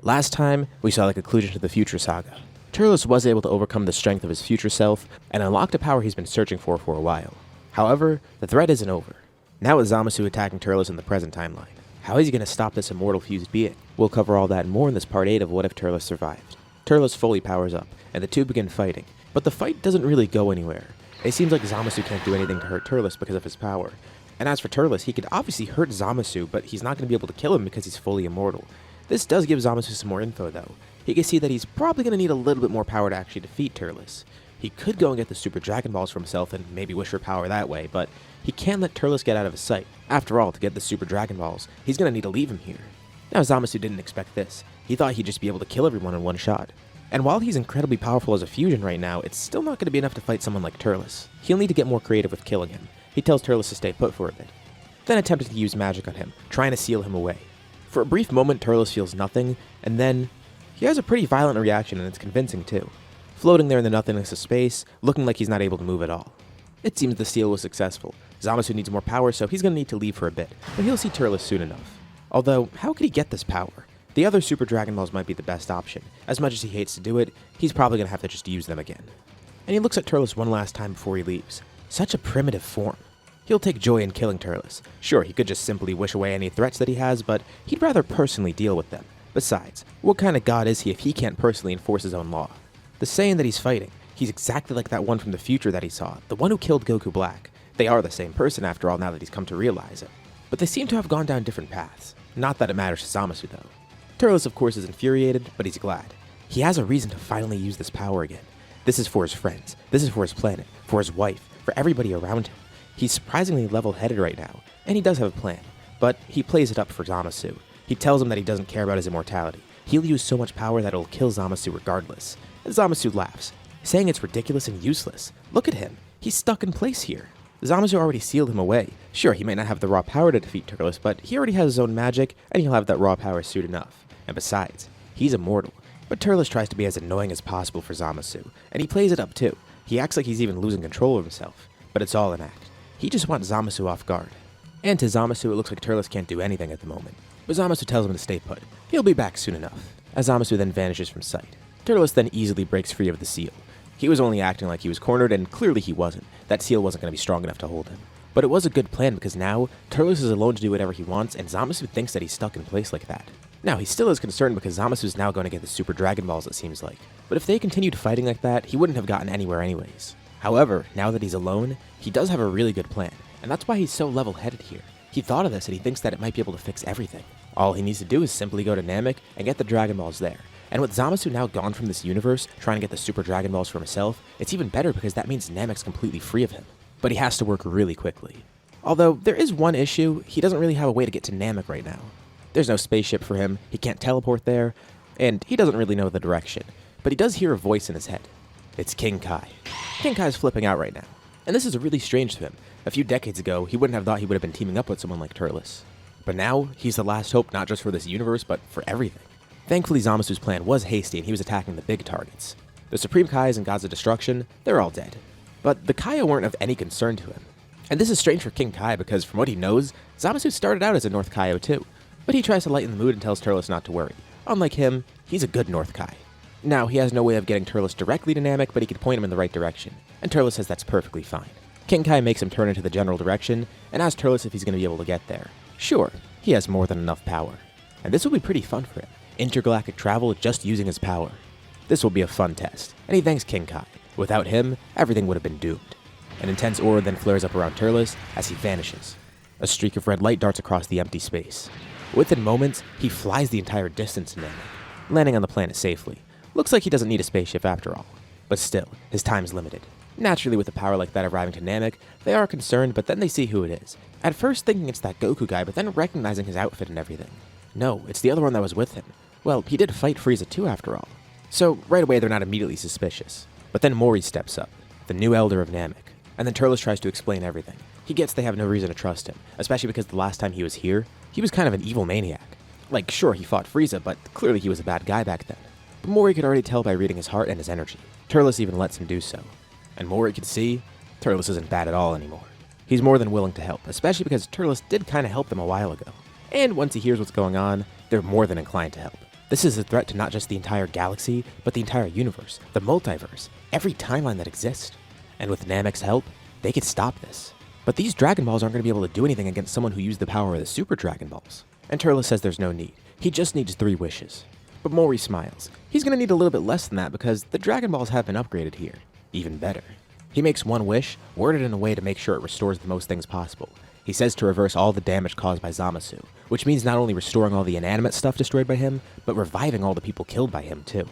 Last time, we saw the conclusion to the Future Saga. Turles was able to overcome the strength of his future self and unlocked a power he's been searching for a while. However, the threat isn't over. Now with Zamasu attacking Turles in the present timeline. How is he going to stop this immortal fused being? We'll cover all that and more in this part 8 of What If Turles Survived. Turles fully powers up, and the two begin fighting, but the fight doesn't really go anywhere. It seems like Zamasu can't do anything to hurt Turles because of his power. And as for Turles, he could obviously hurt Zamasu, but he's not going to be able to kill him because he's fully immortal. This does give Zamasu some more info though. He can see that he's probably going to need a little bit more power to actually defeat Turles. He could go and get the Super Dragon Balls for himself and maybe wish for power that way, but he can't let Turles get out of his sight. After all, to get the Super Dragon Balls, he's going to need to leave him here. Now Zamasu didn't expect this. He thought he'd just be able to kill everyone in one shot. And while he's incredibly powerful as a fusion right now, it's still not going to be enough to fight someone like Turles. He'll need to get more creative with killing him. He tells Turles to stay put for a bit, then attempted to use magic on him, trying to seal him away. For a brief moment, Turles feels nothing, and then he has a pretty violent reaction, and it's convincing too. Floating there in the nothingness of space, looking like he's not able to move at all. It seems the seal was successful. Zamasu needs more power, so he's going to need to leave for a bit, but he'll see Turles soon enough. Although, how could he get this power? The other Super Dragon Balls might be the best option. As much as he hates to do it, he's probably going to have to just use them again. And he looks at Turles one last time before he leaves. Such a primitive form. He'll take joy in killing Turles. Sure, he could just simply wish away any threats that he has, but he'd rather personally deal with them. Besides, what kind of god is he if he can't personally enforce his own law? The Saiyan that he's fighting, he's exactly like that one from the future that he saw, the one who killed Goku Black. They are the same person after all now that he's come to realize it. But they seem to have gone down different paths. Not that it matters to Zamasu though. Turles of course is infuriated, but he's glad. He has a reason to finally use this power again. This is for his friends, this is for his planet, for his wife, for everybody around him. He's surprisingly level-headed right now, and he does have a plan, but he plays it up for Zamasu. He tells him that he doesn't care about his immortality. He'll use so much power that it'll kill Zamasu regardless. And Zamasu laughs, saying it's ridiculous and useless. Look at him, he's stuck in place here. Zamasu already sealed him away. Sure, he might not have the raw power to defeat Turles, but he already has his own magic, and he'll have that raw power soon enough. And besides, he's immortal. But Turles tries to be as annoying as possible for Zamasu, and he plays it up too. He acts like he's even losing control of himself, but it's all an act. He just wants Zamasu off guard. And to Zamasu, it looks like Turles can't do anything at the moment. But Zamasu tells him to stay put. He'll be back soon enough. As Zamasu then vanishes from sight. Turles then easily breaks free of the seal. He was only acting like he was cornered, and clearly he wasn't. That seal wasn't going to be strong enough to hold him. But it was a good plan because now, Turles is alone to do whatever he wants, and Zamasu thinks that he's stuck in place like that. Now, he still is concerned because Zamasu is now going to get the Super Dragon Balls, it seems like. But if they continued fighting like that, he wouldn't have gotten anywhere anyways. However, now that he's alone, he does have a really good plan, and that's why he's so level-headed here. He thought of this and he thinks that it might be able to fix everything. All he needs to do is simply go to Namek and get the Dragon Balls there. And with Zamasu now gone from this universe, trying to get the Super Dragon Balls for himself, it's even better because that means Namek's completely free of him. But he has to work really quickly. Although, there is one issue, he doesn't really have a way to get to Namek right now. There's no spaceship for him, he can't teleport there, and he doesn't really know the direction. But he does hear a voice in his head. It's King Kai. King Kai's flipping out right now. And this is really strange to him. A few decades ago, he wouldn't have thought he would have been teaming up with someone like Turles. But now, he's the last hope not just for this universe, but for everything. Thankfully, Zamasu's plan was hasty and he was attacking the big targets. The Supreme Kais and Gods of Destruction, they're all dead. But the Kaya weren't of any concern to him. And this is strange for King Kai because from what he knows, Zamasu started out as a North Kaio too. But he tries to lighten the mood and tells Turles not to worry. Unlike him, he's a good North Kai. Now, he has no way of getting Turles directly to Namek, but he could point him in the right direction. And Turles says that's perfectly fine. King Kai makes him turn into the general direction, and asks Turles if he's going to be able to get there. Sure, he has more than enough power. And this will be pretty fun for him. Intergalactic travel just using his power. This will be a fun test, and he thanks King Kai. Without him, everything would have been doomed. An intense aura then flares up around Turles as he vanishes. A streak of red light darts across the empty space. Within moments, he flies the entire distance to Namek, landing on the planet safely. Looks like he doesn't need a spaceship after all. But still, his time's limited. Naturally, with a power like that arriving to Namek, they are concerned, but then they see who it is. At first thinking it's that Goku guy, but then recognizing his outfit and everything. No, it's the other one that was with him. Well, he did fight Frieza too after all. So, right away they're not immediately suspicious. But then Mori steps up, the new Elder of Namek. And then Turles tries to explain everything. He gets they have no reason to trust him, especially because the last time he was here, he was kind of an evil maniac. Like, sure, he fought Frieza, but clearly he was a bad guy back then. But Mori could already tell by reading his heart and his energy. Turles even lets him do so. And Mori could see, Turles isn't bad at all anymore. He's more than willing to help, especially because Turles did kind of help them a while ago. And once he hears what's going on, they're more than inclined to help. This is a threat to not just the entire galaxy, but the entire universe, the multiverse, every timeline that exists. And with Namek's help, they could stop this. But these Dragon Balls aren't going to be able to do anything against someone who used the power of the Super Dragon Balls. And Turles says there's no need. He just needs 3 wishes. But Mori smiles. He's going to need a little bit less than that because the Dragon Balls have been upgraded here. Even better. He makes one wish, worded in a way to make sure it restores the most things possible. He says to reverse all the damage caused by Zamasu, which means not only restoring all the inanimate stuff destroyed by him, but reviving all the people killed by him too.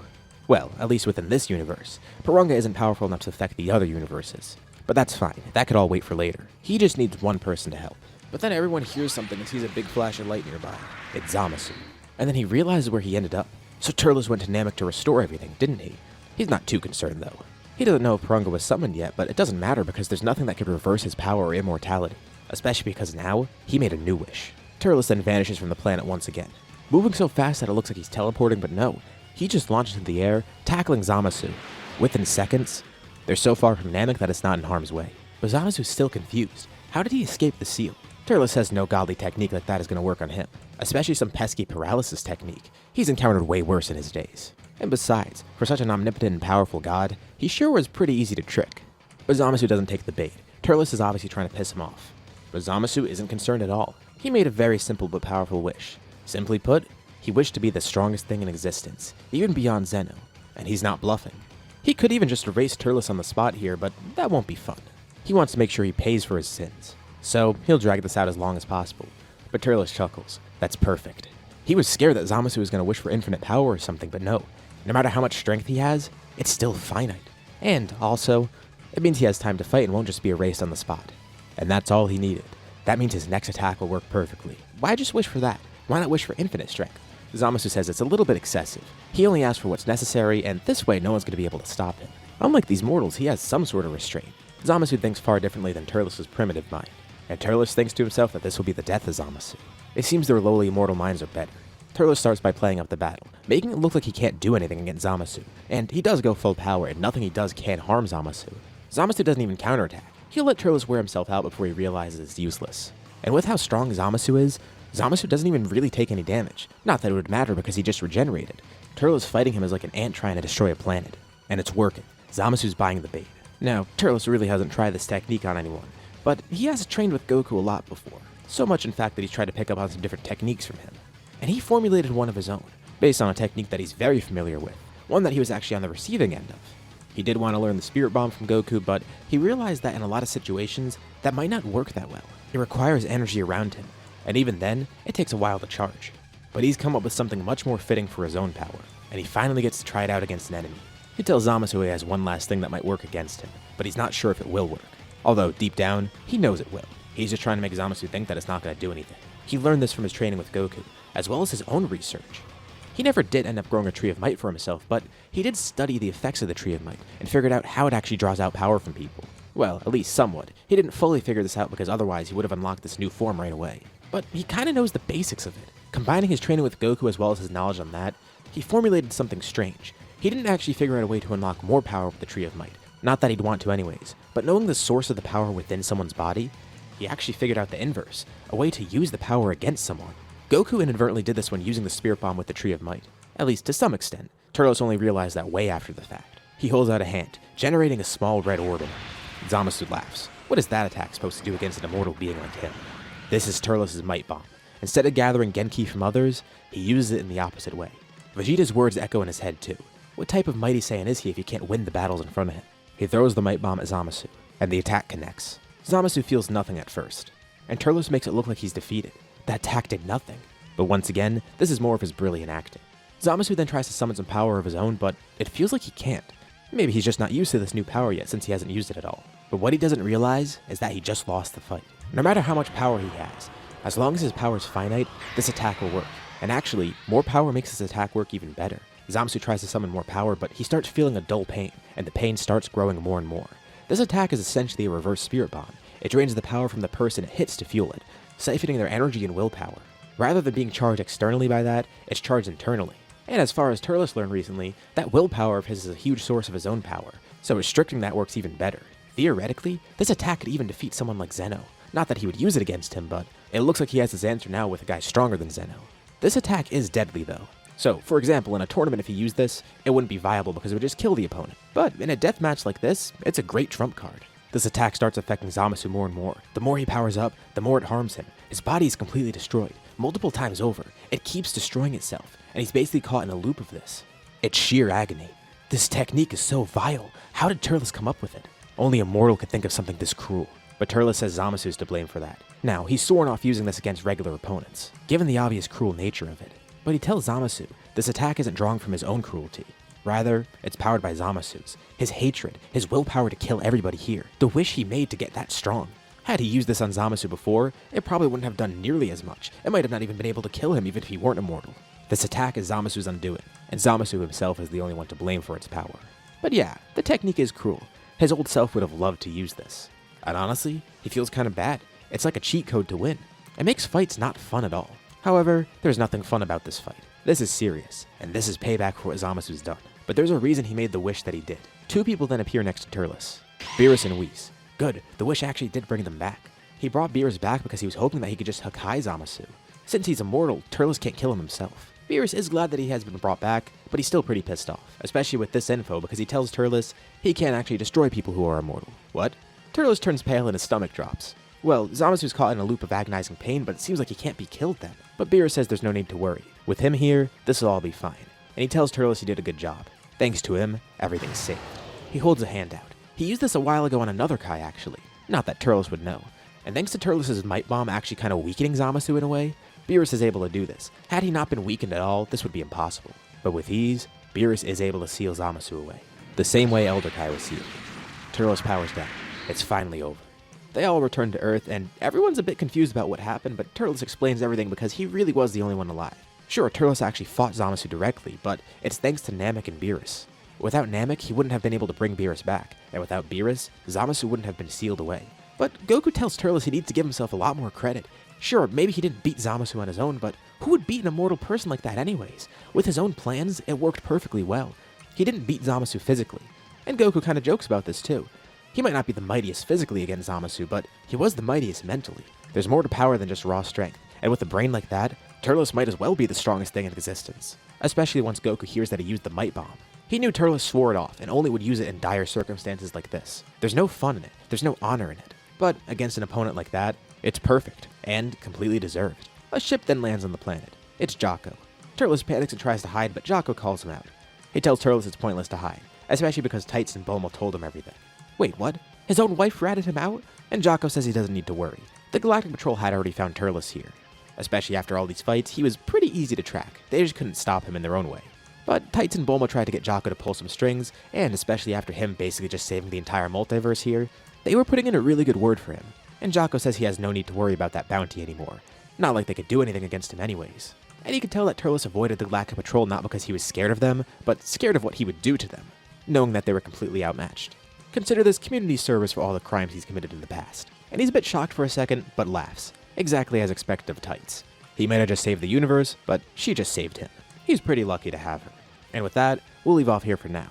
Well, at least within this universe. Porunga isn't powerful enough to affect the other universes. But that's fine, that could all wait for later. He just needs one person to help. But then everyone hears something and sees a big flash of light nearby. It's Zamasu. And then he realizes where he ended up. So Turles went to Namek to restore everything, didn't he? He's not too concerned though. He doesn't know if Porunga was summoned yet, but it doesn't matter because there's nothing that could reverse his power or immortality. Especially because now, he made a new wish. Turles then vanishes from the planet once again. Moving so fast that it looks like he's teleporting, but no. He just launches into the air, tackling Zamasu. Within seconds, they're so far from Namek that it's not in harm's way. But Zamasu's still confused. How did he escape the seal? Turles says no godly technique like that is going to work on him. Especially some pesky paralysis technique. He's encountered way worse in his days. And besides, for such an omnipotent and powerful god, he sure was pretty easy to trick. But Zamasu doesn't take the bait. Turles is obviously trying to piss him off. But Zamasu isn't concerned at all. He made a very simple but powerful wish. Simply put, he wished to be the strongest thing in existence, even beyond Zeno. And he's not bluffing. He could even just erase Turles on the spot here, but that won't be fun. He wants to make sure he pays for his sins. So he'll drag this out as long as possible. But Turles chuckles. That's perfect. He was scared that Zamasu was going to wish for infinite power or something, but no. No matter how much strength he has, it's still finite. And also, it means he has time to fight and won't just be erased on the spot. And that's all he needed. That means his next attack will work perfectly. Why just wish for that? Why not wish for infinite strength? Zamasu says it's a little bit excessive. He only asks for what's necessary, and this way no one's going to be able to stop him. Unlike these mortals, he has some sort of restraint. Zamasu thinks far differently than Turles' primitive mind. And Turles thinks to himself that this will be the death of Zamasu. It seems their lowly immortal minds are better. Turles starts by playing up the battle, making it look like he can't do anything against Zamasu. And he does go full power, and nothing he does can harm Zamasu. Zamasu doesn't even counterattack. He'll let Turles wear himself out before he realizes it's useless. And with how strong Zamasu is, Zamasu doesn't even really take any damage. Not that it would matter because he just regenerated. Turles fighting him is like an ant trying to destroy a planet. And it's working. Zamasu's buying the bait. Now, Turles really hasn't tried this technique on anyone, but he has trained with Goku a lot before. So much in fact that he's tried to pick up on some different techniques from him. And he formulated one of his own, based on a technique that he's very familiar with, one that he was actually on the receiving end of. He did want to learn the Spirit Bomb from Goku, but he realized that in a lot of situations, that might not work that well. It requires energy around him, and even then, it takes a while to charge. But he's come up with something much more fitting for his own power, and he finally gets to try it out against an enemy. He tells Zamasu he has one last thing that might work against him, but he's not sure if it will work. Although, deep down, he knows it will. He's just trying to make Zamasu think that it's not going to do anything. He learned this from his training with Goku, as well as his own research. He never did end up growing a Tree of Might for himself, but he did study the effects of the Tree of Might, and figured out how it actually draws out power from people. Well, at least somewhat. He didn't fully figure this out because otherwise he would have unlocked this new form right away. But he kinda knows the basics of it. Combining his training with Goku as well as his knowledge on that, he formulated something strange. He didn't actually figure out a way to unlock more power with the Tree of Might. Not that he'd want to anyways, but knowing the source of the power within someone's body, he actually figured out the inverse, a way to use the power against someone. Goku inadvertently did this when using the Spirit Bomb with the Tree of Might. At least to some extent. Turles only realized that way after the fact. He holds out a hand, generating a small red orb. Zamasu laughs. What is that attack supposed to do against an immortal being like him? This is Turles' Might Bomb. Instead of gathering Genki from others, he uses it in the opposite way. Vegeta's words echo in his head too. What type of mighty Saiyan is he if he can't win the battles in front of him? He throws the Might Bomb at Zamasu, and the attack connects. Zamasu feels nothing at first, and Turles makes it look like he's defeated. That attack did nothing. But once again, this is more of his brilliant acting. Zamasu then tries to summon some power of his own, but it feels like he can't. Maybe he's just not used to this new power yet since he hasn't used it at all. But what he doesn't realize is that he just lost the fight. No matter how much power he has, as long as his power is finite, this attack will work. And actually, more power makes this attack work even better. Zamasu tries to summon more power, but he starts feeling a dull pain, and the pain starts growing more and more. This attack is essentially a reverse Spirit Bomb. It drains the power from the person it hits to fuel it, siphoning their energy and willpower. Rather than being charged externally by that, it's charged internally. And as far as Turles learned recently, that willpower of his is a huge source of his own power, so restricting that works even better. Theoretically, this attack could even defeat someone like Zeno. Not that he would use it against him, but it looks like he has his answer now with a guy stronger than Zeno. This attack is deadly though. So, for example, in a tournament if he used this, it wouldn't be viable because it would just kill the opponent. But in a deathmatch like this, it's a great trump card. This attack starts affecting Zamasu more and more. The more he powers up, the more it harms him. His body is completely destroyed, multiple times over. It keeps destroying itself, and he's basically caught in a loop of this. It's sheer agony. This technique is so vile. How did Turles come up with it? Only a mortal could think of something this cruel. But Turles says Zamasu is to blame for that. Now, he's sworn off using this against regular opponents, given the obvious cruel nature of it. But he tells Zamasu this attack isn't drawing from his own cruelty. Rather, it's powered by Zamasu's, his hatred, his willpower to kill everybody here, the wish he made to get that strong. Had he used this on Zamasu before, it probably wouldn't have done nearly as much. It might have not even been able to kill him even if he weren't immortal. This attack is Zamasu's undoing, and Zamasu himself is the only one to blame for its power. But yeah, the technique is cruel. His old self would have loved to use this. And honestly, he feels kind of bad. It's like a cheat code to win. It makes fights not fun at all. However, there's nothing fun about this fight. This is serious, and this is payback for what Zamasu's done. But there's a reason he made the wish that he did. Two people then appear next to Turles, Beerus and Whis. Good, the wish actually did bring them back. He brought Beerus back because he was hoping that he could just Hakai Zamasu. Since he's immortal, Turles can't kill him himself. Beerus is glad that he has been brought back, but he's still pretty pissed off, especially with this info because he tells Turles he can't actually destroy people who are immortal. What? Turles turns pale and his stomach drops. Well, Zamasu's caught in a loop of agonizing pain, but it seems like he can't be killed then. But Beerus says there's no need to worry. With him here, this will all be fine. And he tells Turles he did a good job. Thanks to him, everything's safe. He holds a hand out. He used this a while ago on another Kai actually. Not that Turles would know. And thanks to Turles' Might Bomb actually kind of weakening Zamasu in a way, Beerus is able to do this. Had he not been weakened at all, this would be impossible. But with ease, Beerus is able to seal Zamasu away. The same way Elder Kai was sealed. Turles powers down. It's finally over. They all return to Earth, and everyone's a bit confused about what happened, but Turles explains everything because he really was the only one alive. Sure, Turles actually fought Zamasu directly, but it's thanks to Namek and Beerus. Without Namek, he wouldn't have been able to bring Beerus back, and without Beerus, Zamasu wouldn't have been sealed away. But Goku tells Turles he needs to give himself a lot more credit. Sure, maybe he didn't beat Zamasu on his own, but who would beat an immortal person like that anyways? With his own plans, it worked perfectly well. He didn't beat Zamasu physically. And Goku kinda jokes about this too. He might not be the mightiest physically against Zamasu, but he was the mightiest mentally. There's more to power than just raw strength, and with a brain like that, Turles might as well be the strongest thing in existence. Especially once Goku hears that he used the Might Bomb. He knew Turles swore it off, and only would use it in dire circumstances like this. There's no fun in it, there's no honor in it. But against an opponent like that, it's perfect, and completely deserved. A ship then lands on the planet. It's Jocko. Turles panics and tries to hide, but Jocko calls him out. He tells Turles it's pointless to hide, especially because Tights and Bulma told him everything. Wait, what? His own wife ratted him out? And Jocko says he doesn't need to worry. The Galactic Patrol had already found Turles here. Especially after all these fights, he was pretty easy to track. They just couldn't stop him in their own way. But Tights and Bulma tried to get Jocko to pull some strings, and especially after him basically just saving the entire multiverse here, they were putting in a really good word for him. And Jocko says he has no need to worry about that bounty anymore. Not like they could do anything against him anyways. And you could tell that Turles avoided the Galactic Patrol not because he was scared of them, but scared of what he would do to them, knowing that they were completely outmatched. Consider this community service for all the crimes he's committed in the past. And he's a bit shocked for a second, but laughs, exactly as expected of Tights. He might have just saved the universe, but she just saved him. He's pretty lucky to have her. And with that, we'll leave off here for now.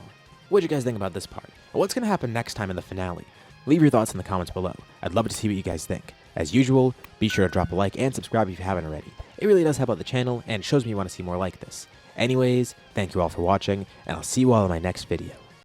What'd you guys think about this part? What's going to happen next time in the finale? Leave your thoughts in the comments below. I'd love to see what you guys think. As usual, be sure to drop a like and subscribe if you haven't already. It really does help out the channel and shows me you want to see more like this. Anyways, thank you all for watching, and I'll see you all in my next video.